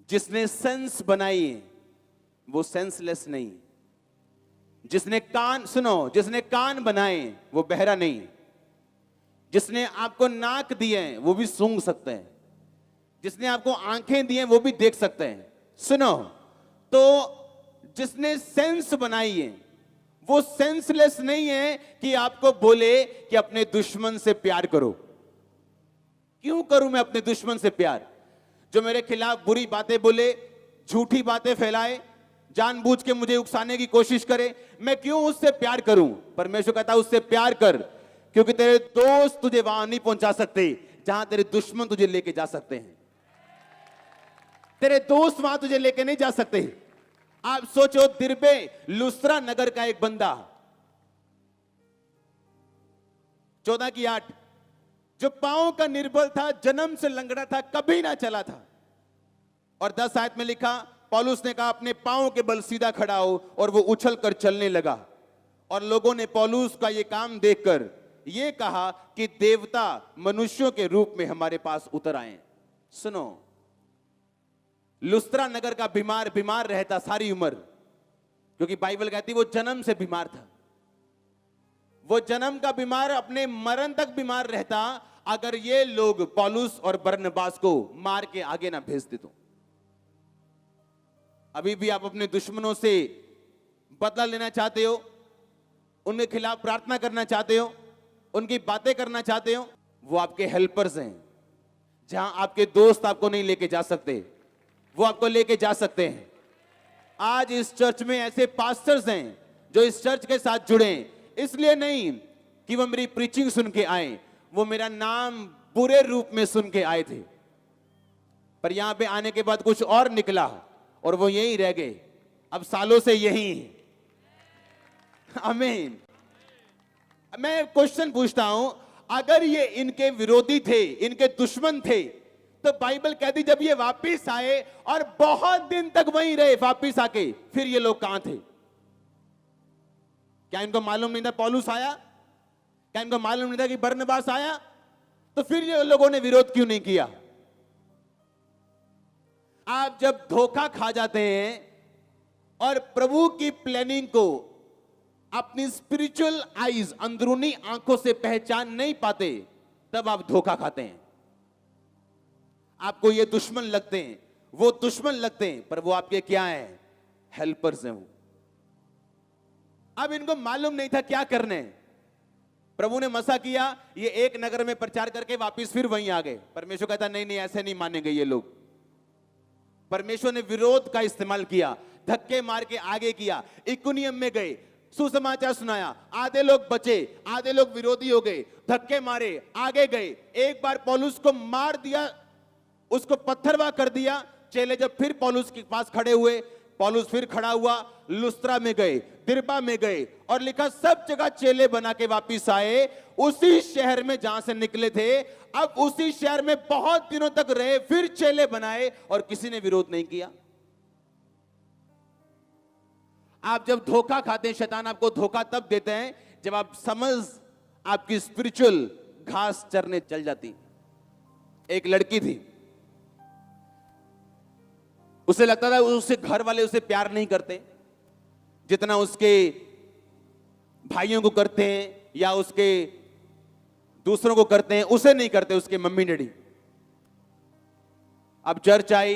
जिसने सेंस बनाई है वो सेंसलेस नहीं। जिसने कान, सुनो, जिसने कान बनाए वो बहरा नहीं। जिसने आपको नाक दिए हैं वो भी सूंघ सकते हैं। जिसने आपको आंखें दी हैं वो भी देख सकते हैं। सुनो, तो जिसने सेंस बनाई है वो सेंसलेस नहीं है कि आपको बोले कि अपने दुश्मन से प्यार करो। क्यों करूं मैं अपने दुश्मन से प्यार? जो मेरे खिलाफ बुरी बातें बोले, झूठी बातें फैलाए, जानबूझ के मुझे उकसाने की कोशिश करे, मैं क्यों उससे प्यार करूं? परमेश्वर कहता है उससे प्यार कर, क्योंकि तेरे दोस्त तुझे वहां नहीं पहुंचा सकते जहां तेरे दुश्मन तुझे लेके जा सकते हैं। तेरे दोस्त वहां तुझे लेके नहीं जा सकते। आप सोचो, दिरबे लुस्त्रा नगर का एक बंदा, 14:8, जो पांव का निर्बल था, जन्म से लंगड़ा था, कभी ना चला था। और 10 आयत में लिखा, पौलुस ने कहा अपने पांव के बल सीधा खड़ा हो, और वो उछल कर चलने लगा। और लोगों ने पौलुस का ये काम देखकर ये कहा कि देवता मनुष्यों के रूप में हमारे पास उतर आए। सुनो, लुस्त्रा नगर का बीमार बीमार रहता सारी उम्र, क्योंकि बाइबल कहती वो जन्म से बीमार था। वो जन्म का बीमार अपने मरण तक बीमार रहता अगर ये लोग पौलुस और बरनबास को मार के आगे ना भेजते। तो अभी भी आप अपने दुश्मनों से बदला लेना चाहते हो, उनके खिलाफ प्रार्थना करना चाहते हो, उनकी बातें करना चाहते हो, वो आपके हेल्पर्स हैं। जहां आपके दोस्त आपको नहीं लेके जा सकते, वो आपको लेके जा सकते हैं। आज इस चर्च में ऐसे पास्टर्स हैं जो इस चर्च के साथ जुड़े, इसलिए नहीं कि वो मेरी प्रीचिंग सुन के आए, वो मेरा नाम बुरे रूप में सुन के आए थे, पर यहां पे आने के बाद कुछ और निकला और वो यहीं रह गए। अब सालों से यही है। आमीन। मैं क्वेश्चन पूछता हूं, अगर ये इनके विरोधी थे, इनके दुश्मन थे, तो बाइबल कहती जब ये वापिस आए और बहुत दिन तक वहीं रहे वापिस आके, फिर ये लोग कहां थे? क्या इनको मालूम नहीं था पौलुस आया? क्या इनको मालूम नहीं था कि बरनबास आया? तो फिर ये लोगों ने विरोध क्यों नहीं किया? आप जब धोखा खा जाते हैं और प्रभु की प्लानिंग को अपनी स्पिरिचुअल आईज, अंदरूनी आंखों से पहचान नहीं पाते, तब आप धोखा खाते हैं। आपको ये दुश्मन लगते हैं, वो दुश्मन लगते हैं, पर वो आपके क्या हैं? हेल्पर्स हैं वो। अब इनको मालूम नहीं था क्या करने। प्रभु ने मसा किया, ये एक नगर में प्रचार करके वापस फिर वहीं आ गए। परमेश्वर कहता नहीं नहीं, ऐसे नहीं मानेंगे ये लोग। परमेश्वर ने विरोध का इस्तेमाल किया, धक्के मार के आगे किया। इकुनियम में गए, सुसमाचार सुनाया, आधे लोग बचे, आधे लोग विरोधी हो गए, धक्के मारे, आगे गए। एक बार पौलुस को मार दिया, उसको पत्थरवा कर दिया। चेले जब फिर पौलुस के पास खड़े हुए, पौलुस फिर खड़ा हुआ, लुस्त्रा में गए, दिरबा में गए, और लिखा सब जगह चेले बना के वापिस आए, उसी शहर में जहां से निकले थे। अब उसी शहर में बहुत दिनों तक रहे, फिर चेले बनाए और किसी ने विरोध नहीं किया। आप जब धोखा खाते हैं, शैतान आपको धोखा तब देते हैं जब आप समझ आपकी स्पिरिचुअल घास चरने चल जाती। एक लड़की थी, उसे लगता था उसके घर वाले उसे प्यार नहीं करते जितना उसके भाइयों को करते हैं या उसके दूसरों को करते हैं, उसे नहीं करते उसके मम्मी डैडी। अब चर्च आई,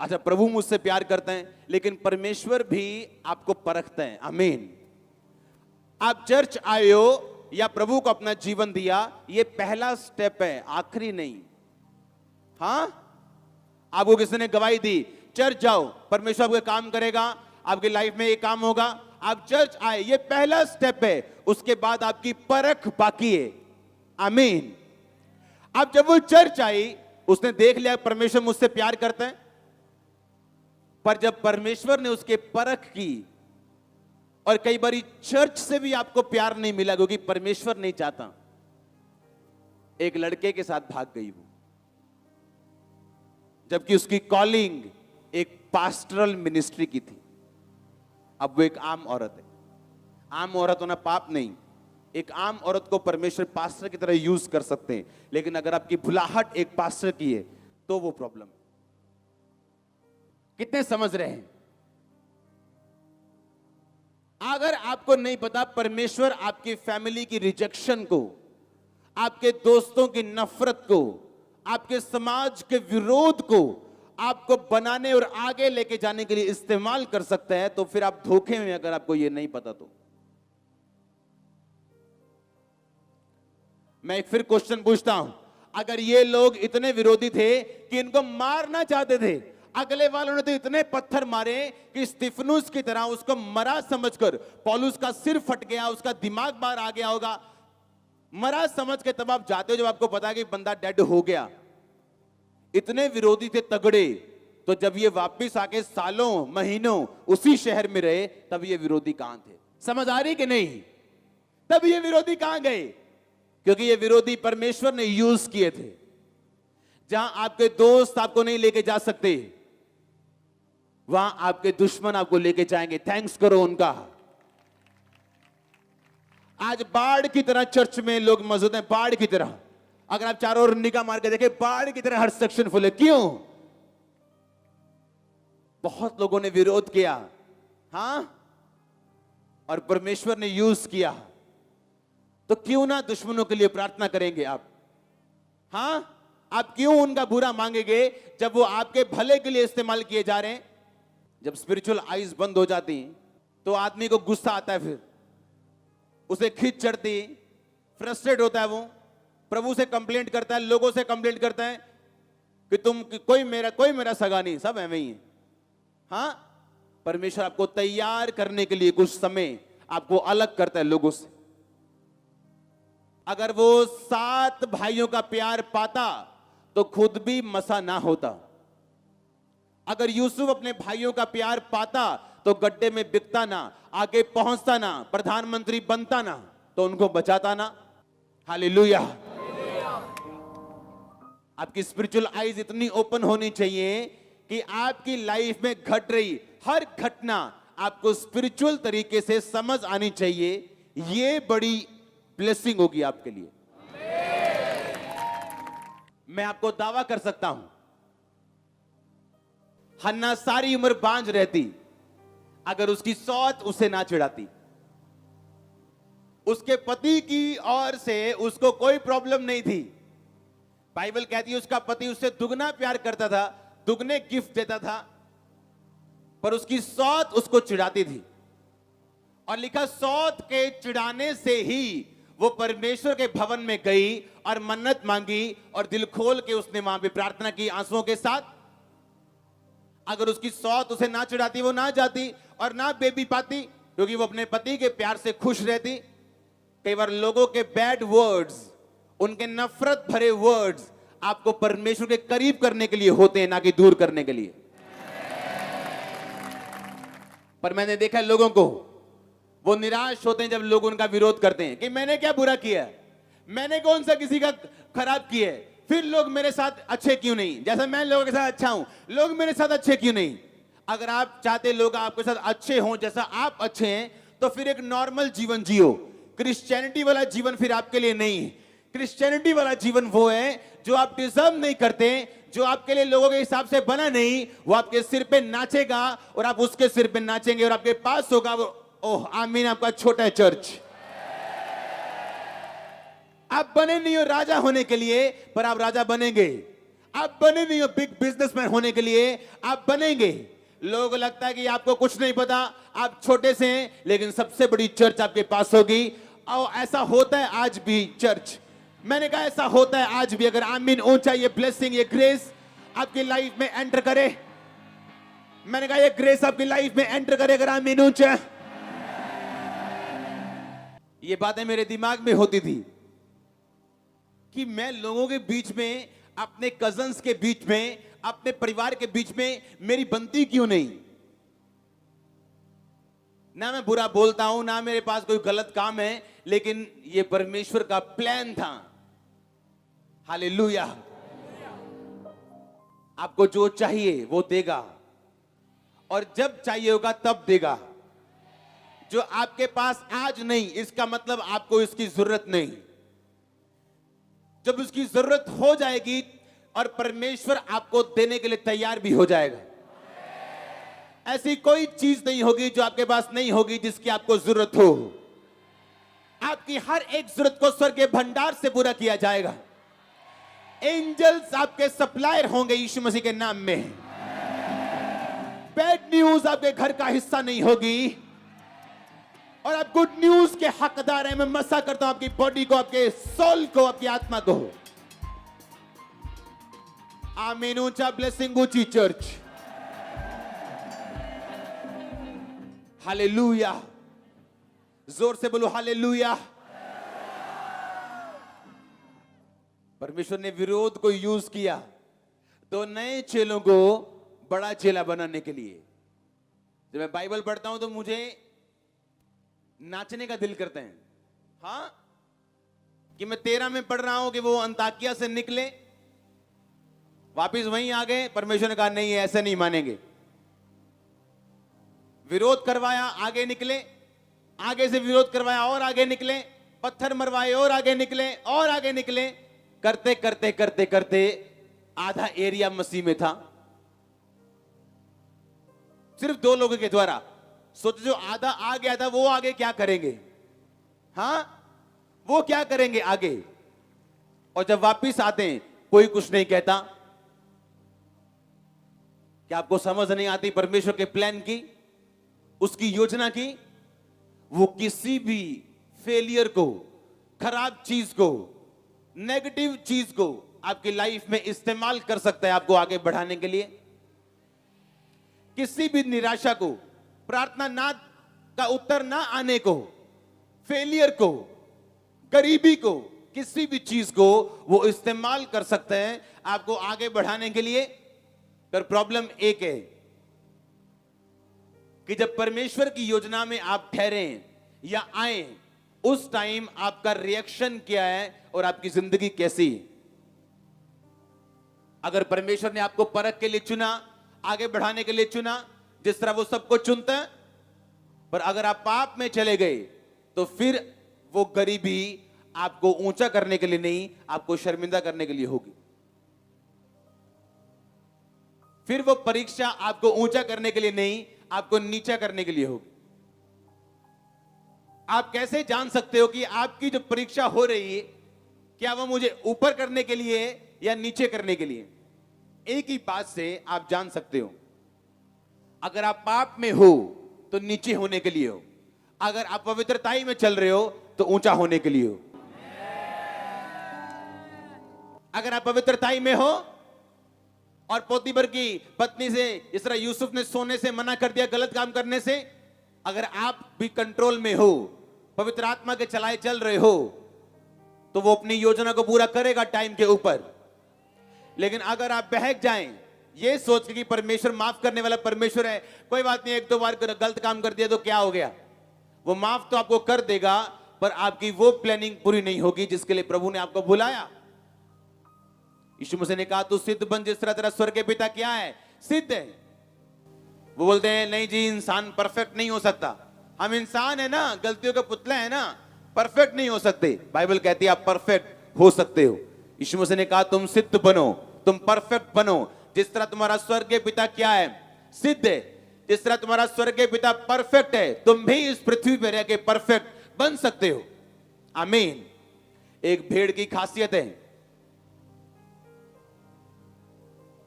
अच्छा प्रभु मुझसे प्यार करते हैं, लेकिन परमेश्वर भी आपको परखते हैं। आमीन। आप चर्च आए हो या प्रभु को अपना जीवन दिया, ये पहला स्टेप है, आखिरी नहीं। हां, आपको किसी ने गवाही दी, चर्च जाओ, परमेश्वर आपके काम करेगा, आपकी लाइफ में ये काम होगा। आप चर्च आए, ये पहला स्टेप है, उसके बाद आपकी परख बाकी है। आमीन। अब जब वो चर्च आई, उसने देख लिया परमेश्वर मुझसे प्यार करते हैं, पर जब परमेश्वर ने उसके परख की, और कई बार चर्च से भी आपको प्यार नहीं मिला क्योंकि परमेश्वर नहीं चाहता, एक लड़के के साथ भाग गई वो, जबकि उसकी कॉलिंग एक पास्टरल मिनिस्ट्री की थी। अब वो एक आम औरत है। आम औरत होना पाप नहीं, एक आम औरत को परमेश्वर पास्टर की तरह यूज कर सकते हैं, लेकिन अगर आपकी भुलाहट एक पास्टर की है तो वो प्रॉब्लम है। कितने समझ रहे हैं? अगर आपको नहीं पता, परमेश्वर आपकी फैमिली की रिजेक्शन को, आपके दोस्तों की नफरत को, आपके समाज के विरोध को आपको बनाने और आगे लेके जाने के लिए इस्तेमाल कर सकता है, तो फिर आप धोखे में, अगर आपको यह नहीं पता तो। मैं एक फिर क्वेश्चन पूछता हूं, अगर ये लोग इतने विरोधी थे कि इनको मारना चाहते थे, अगले वालों ने तो इतने पत्थर मारे कि स्तिफनुस की तरह उसको मरा समझकर पौलुस का सिर फट गया, उसका दिमाग बाहर आ गया होगा, मरा समझ के तब आप जाते हो जब आपको पता है कि बंदा डेड हो गया। इतने विरोधी थे तगड़े, तो जब ये वापस आके सालों महीनों उसी शहर में रहे, तब ये विरोधी कहां थे? समझ आ रही कि नहीं? तब ये विरोधी कहां गए? क्योंकि ये विरोधी परमेश्वर ने यूज किए थे। जहां आपके दोस्त आपको नहीं लेके जा सकते, वहां आपके दुश्मन आपको लेके जाएंगे। थैंक्स करो उनका। आज बाढ़ की तरह चर्च में लोग मौजूद हैं, बाढ़ की तरह। अगर आप चारों ओर निगाह मार के देखें, बाढ़ की तरह हर सेक्शन फुल है। क्यों? बहुत लोगों ने विरोध किया, हां, और परमेश्वर ने यूज किया। तो क्यों ना दुश्मनों के लिए प्रार्थना करेंगे आप? हां, आप क्यों उनका बुरा मांगेंगे जब वो आपके भले के लिए इस्तेमाल किए जा रहे हैं? जब स्पिरिचुअल आईज बंद हो जाती तो आदमी को गुस्सा आता है, फिर उसे खींच चढ़ती, फ्रस्ट्रेट होता है, वो प्रभु से कंप्लेंट करता है, लोगों से कंप्लेंट करता है कि कोई मेरा सगा नहीं, सब एवं ही है। हां, परमेश्वर आपको तैयार करने के लिए कुछ समय आपको अलग करता है लोगों से। अगर वो 7 भाइयों का प्यार पाता तो खुद भी मसा ना होता। अगर यूसुफ अपने भाइयों का प्यार पाता तो गड्ढे में बिकता ना, आगे पहुंचता ना, प्रधानमंत्री बनता ना, तो उनको बचाता ना। हालेलुया। आपकी स्पिरिचुअल आईज इतनी ओपन होनी चाहिए कि आपकी लाइफ में घट रही हर घटना आपको स्पिरिचुअल तरीके से समझ आनी चाहिए। ये बड़ी ब्लेसिंग होगी आपके लिए। मैं आपको दावा कर सकता हूं, हन्ना सारी उम्र बांझ रहती अगर उसकी सौत उसे ना चिढ़ाती। उसके पति की ओर से उसको कोई प्रॉब्लम नहीं थी। बाइबल कहती है उसका पति उससे दुगना प्यार करता था, दुगने गिफ्ट देता था, पर उसकी सौत उसको चिढ़ाती थी। और लिखा, सौत के चिढ़ाने से ही वो परमेश्वर के भवन में गई और मन्नत मांगी और दिल खोल के उसने वहां पे प्रार्थना की आंसुओं के साथ। अगर उसकी सौत उसे ना चिढ़ाती, वो ना जाती और ना बेबी पाती, क्योंकि वो अपने पति के प्यार से खुश रहती। कई बार लोगों के बैड वर्ड्स, उनके नफरत भरे वर्ड्स आपको परमेश्वर के करीब करने के लिए होते हैं, ना कि दूर करने के लिए। पर मैंने देखा है लोगों को, वो निराश होते हैं जब लोग उनका विरोध करते हैं कि मैंने क्या बुरा किया, मैंने कौन सा किसी का खराब किया है, फिर लोग मेरे साथ अच्छे क्यों नहीं, जैसा मैं लोगों के साथ अच्छा हूं, लोग मेरे साथ अच्छे क्यों नहीं। अगर आप चाहते लोग आपके साथ अच्छे हों जैसा आप अच्छे हैं, तो फिर एक नॉर्मल जीवन जियो। क्रिश्चियनिटी वाला जीवन फिर आपके लिए नहीं है। क्रिश्चियनिटी वाला जीवन वो है जो आप डिजर्व नहीं करते, जो आपके लिए लोगों के हिसाब से बना नहीं। वो आपके सिर पे नाचेगा और आप उसके सिर पे नाचेंगे और आपके पास होगा वो, ओह आमीन, आपका छोटा चर्च। आप बने नहीं हो राजा होने के लिए, पर आप राजा बनेंगे। आप बने नहीं हो बिग बिजनेसमैन होने के लिए, आप बनेंगे। लोगों को लगता है कि आपको कुछ नहीं पता, आप छोटे से हैं, लेकिन सबसे बड़ी चर्च आपके पास होगी। और ऐसा होता है आज भी चर्च, मैंने कहा ऐसा होता है आज भी। अगर आमीन ऊंचा ये ब्लेसिंग, ये ग्रेस आपकी लाइफ में एंटर करे, मैंने कहा ये ग्रेस आपकी लाइफ में एंटर करे, अगर आमीन ऊंचा। ये बातें मेरे दिमाग में होती थी कि मैं लोगों के बीच में, अपने कजन्स के बीच में, अपने परिवार के बीच में मेरी बनती क्यों नहीं। ना मैं बुरा बोलता हूं, ना मेरे पास कोई गलत काम है, लेकिन ये परमेश्वर का प्लान था। हालेलुया। आपको जो चाहिए वो देगा, और जब चाहिए होगा तब देगा। जो आपके पास आज नहीं, इसका मतलब आपको इसकी जरूरत नहीं। जब उसकी जरूरत हो जाएगी और परमेश्वर आपको देने के लिए तैयार भी हो जाएगा। ऐसी कोई चीज नहीं होगी जो आपके पास नहीं होगी जिसकी आपको जरूरत हो। आपकी हर एक जरूरत को स्वर्ग के भंडार से पूरा किया जाएगा। एंजल्स आपके सप्लायर होंगे यीशु मसीह के नाम में। बैड न्यूज आपके घर का हिस्सा नहीं होगी और आप गुड न्यूज के हकदार हैं। मैं मसा करता हूं आपकी बॉडी को, आपके सोल को, आपकी आत्मा को। आमीन। ऊंचा ब्लेसिंग, ऊंची चर्च। हालेलुया। जोर से बोलो हालेलुया। परमेश्वर ने विरोध को यूज किया तो नए चेलों को बड़ा चेला बनाने के लिए। जब मैं बाइबल पढ़ता हूं तो मुझे नाचने का दिल करता है। हाँ, कि मैं 13 में पढ़ रहा हूं कि वो अंताकिया से निकले, वापिस वहीं आ गए। परमेश्वर ने कहा नहीं, ऐसे नहीं मानेंगे। विरोध करवाया, आगे निकले, आगे से विरोध करवाया और आगे निकले, पत्थर मरवाए और आगे निकले और आगे निकले। करते करते करते करते आधा एरिया मसीह में था, सिर्फ 2 लोगों के द्वारा। सोचो, जो आधा आ गया था वो आगे क्या करेंगे? हाँ, वो क्या करेंगे आगे? और जब वापिस आते हैं कोई कुछ नहीं कहता। क्या आपको समझ नहीं आती परमेश्वर के प्लान की, उसकी योजना की? वो किसी भी फेलियर को, खराब चीज को, नेगेटिव चीज को आपकी लाइफ में इस्तेमाल कर सकता है आपको आगे बढ़ाने के लिए। किसी भी निराशा को, प्रार्थना ना का उत्तर ना आने को, फेलियर को, गरीबी को, किसी भी चीज को वो इस्तेमाल कर सकते हैं आपको आगे बढ़ाने के लिए। पर प्रॉब्लम एक है कि जब परमेश्वर की योजना में आप ठहरे या आए, उस टाइम आपका रिएक्शन क्या है और आपकी जिंदगी कैसी है। अगर परमेश्वर ने आपको परख के लिए चुना, आगे बढ़ाने के लिए चुना, जिस तरह वो सबको चुनता है, पर अगर आप पाप में चले गए तो फिर वो गरीबी आपको ऊंचा करने के लिए नहीं, आपको शर्मिंदा करने के लिए होगी। फिर वो परीक्षा आपको ऊंचा करने के लिए नहीं, आपको नीचा करने के लिए होगी। आप कैसे जान सकते हो कि आपकी जो परीक्षा हो रही है, क्या वो मुझे ऊपर करने के लिए या नीचे करने के लिए? एक ही बात से आप जान सकते हो। अगर आप पाप में हो तो नीचे होने के लिए हो, अगर आप पवित्रताई में चल रहे हो तो ऊंचा होने के लिए हो। अगर आप पवित्रताई में हो और पोतीफर की पत्नी से, इस तरह यूसुफ ने सोने से मना कर दिया, गलत काम करने से, अगर आप भी कंट्रोल में हो, पवित्र आत्मा के चलाए चल रहे हो, तो वो अपनी योजना को पूरा करेगा टाइम के ऊपर। लेकिन अगर आप बहक जाएं ये सोच के कि परमेश्वर माफ करने वाला परमेश्वर है, कोई बात नहीं, 1-2 बार गलत काम कर दिया तो क्या हो गया, वो माफ तो आपको कर देगा, पर आपकी वो प्लानिंग पूरी नहीं होगी जिसके लिए प्रभु ने आपको बुलाया। यीशु मसीह ने कहा तू सिद्ध बन जिस तरह तेरा स्वर्गीय पिता क्या है, सिद्ध है। वो बोलते हैं नहीं जी, इंसान परफेक्ट नहीं हो सकता। हम इंसान है ना, गलतियों के पुतले हैं ना, परफेक्ट नहीं हो सकते। बाइबल कहती है आप परफेक्ट हो सकते हो। यीशु मसीह ने कहा तुम सिद्ध बनो, तुम परफेक्ट बनो जिस तरह तुम्हारा स्वर्गीय पिता क्या है, सिद्ध है। जिस तरह तुम्हारा स्वर्गीय पिता परफेक्ट है, तुम भी इस पृथ्वी पर रह के परफेक्ट बन सकते हो। आमीन। एक भेड़ की खासियत है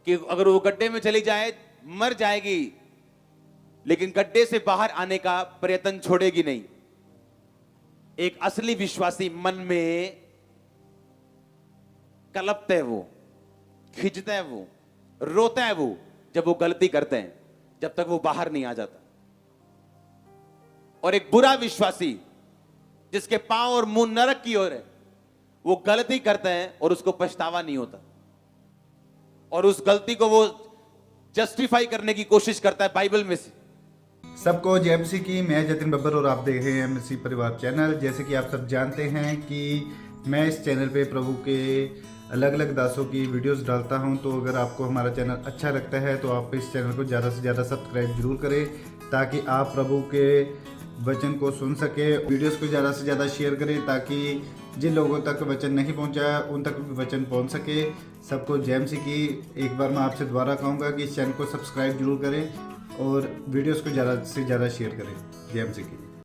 कि अगर वो गड्ढे में चली जाए मर जाएगी, लेकिन गड्ढे से बाहर आने का प्रयत्न छोड़ेगी नहीं। एक असली विश्वासी मन में कलपता है, वो खिंचता है, वो रोता है, वो जब वो गलती करते हैं, जब तक वो बाहर नहीं आ जाता। और एक बुरा विश्वासी जिसके पांव और मुंह नरक की ओर है, वो गलती करते हैं और उसको पछतावा नहीं होता, और उस गलती को वो जस्टिफाई करने की कोशिश करता है बाइबल में से। सबको जय मसीह की। मैं जतिन बब्बर और आप देख रहे हैं मसीह परिवार चैनल। जैसे कि आप सब जानते हैं कि मैं इस चैनल पे प्रभु के अलग अलग दासों की वीडियोस डालता हूं, तो अगर आपको हमारा चैनल अच्छा लगता है तो आप इस चैनल को ज़्यादा से ज़्यादा सब्सक्राइब जरूर करें, ताकि आप प्रभु के वचन को सुन सके। वीडियोस को ज़्यादा से ज़्यादा शेयर करें ताकि जिन लोगों तक वचन नहीं पहुंचा उन तक भी वचन पहुंच सके। सबको जय मसीह की। एक बार मैं आपसे दोबारा कहूँगा कि इस चैनल को सब्सक्राइब जरूर करें और वीडियोस को ज़्यादा से ज़्यादा शेयर करें। जय मसीह की।